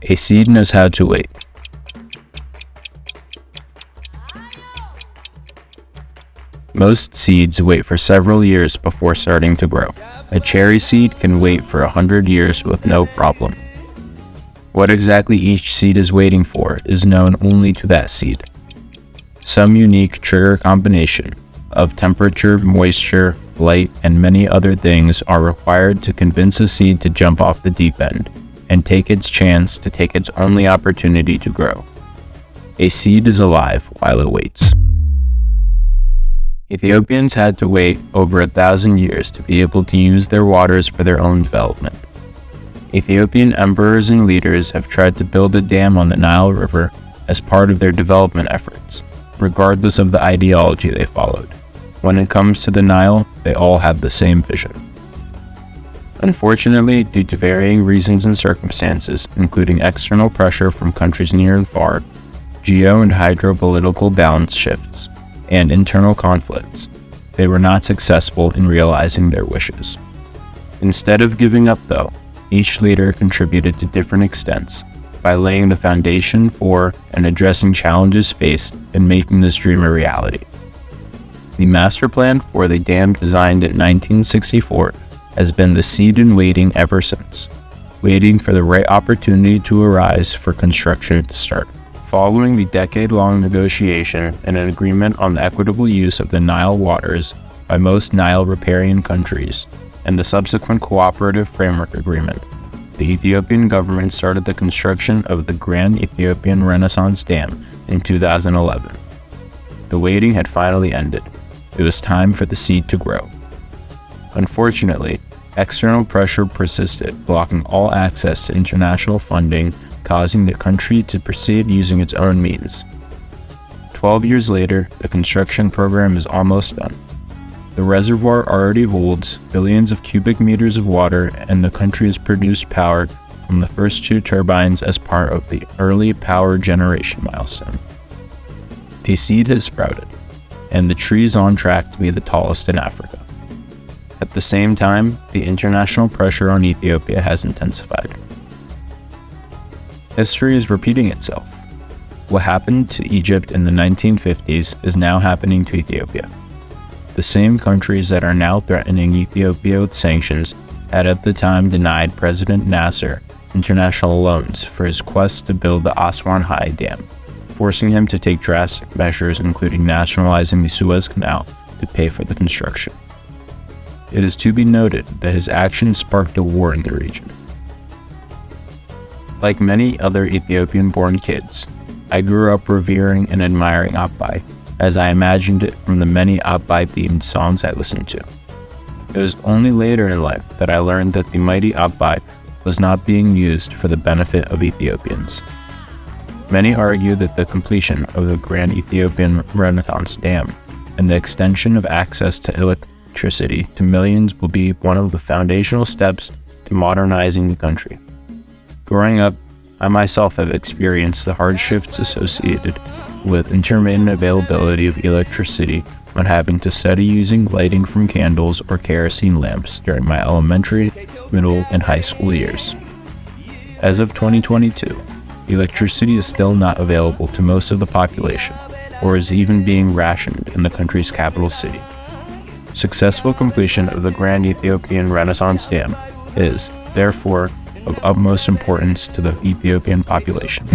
A seed knows how to wait. Most seeds wait for several years before starting to grow. A cherry seed can wait for 100 years with no problem. What exactly each seed is waiting for is known only to that seed. Some unique trigger combination of temperature, moisture, light, and many other things are required to convince a seed to jump off the deep end and take its chance to take its only opportunity to grow. A seed is alive while it waits. Ethiopians had to wait over 1,000 years to be able to use their waters for their own development. Ethiopian emperors and leaders have tried to build a dam on the Nile River as part of their development efforts, regardless of the ideology they followed. When it comes to the Nile, they all have the same vision. Unfortunately, due to varying reasons and circumstances, including external pressure from countries near and far, geo and hydropolitical balance shifts, and internal conflicts, they were not successful in realizing their wishes. Instead of giving up, though, each leader contributed to different extents by laying the foundation for and addressing challenges faced in making this dream a reality. The master plan for the dam, designed in 1964, has been the seed in waiting ever since, waiting for the right opportunity to arise for construction to start. Following the decade-long negotiation and an agreement on the equitable use of the Nile waters by most Nile riparian countries, and the subsequent cooperative framework agreement, the Ethiopian government started the construction of the Grand Ethiopian Renaissance Dam in 2011. The waiting had finally ended. It was time for the seed to grow. Unfortunately, external pressure persisted, blocking all access to international funding, causing the country to proceed using its own means. 12 years later, the construction program is almost done. The reservoir already holds billions of cubic meters of water, and the country has produced power from the first 2 turbines as part of the early power generation milestone. The seed has sprouted, and the tree is on track to be the tallest in Africa. At the same time, the international pressure on Ethiopia has intensified. History is repeating itself. What happened to Egypt in the 1950s is now happening to Ethiopia. The same countries that are now threatening Ethiopia with sanctions had at the time denied President Nasser international loans for his quest to build the Aswan High Dam, forcing him to take drastic measures, including nationalizing the Suez Canal to pay for the construction. It is to be noted that his actions sparked a war in the region. Like many other Ethiopian-born kids, I grew up revering and admiring Abai, as I imagined it from the many Abai-themed songs I listened to. It was only later in life that I learned that the mighty Abai was not being used for the benefit of Ethiopians. Many argue that the completion of the Grand Ethiopian Renaissance Dam and the extension of access to electricity to millions will be one of the foundational steps to modernizing the country. Growing up, I myself have experienced the hardships associated with intermittent availability of electricity when having to study using lighting from candles or kerosene lamps during my elementary, middle, and high school years. As of 2022, electricity is still not available to most of the population, or is even being rationed in the country's capital city. Successful completion of the Grand Ethiopian Renaissance Dam is, therefore, of utmost importance to the Ethiopian population.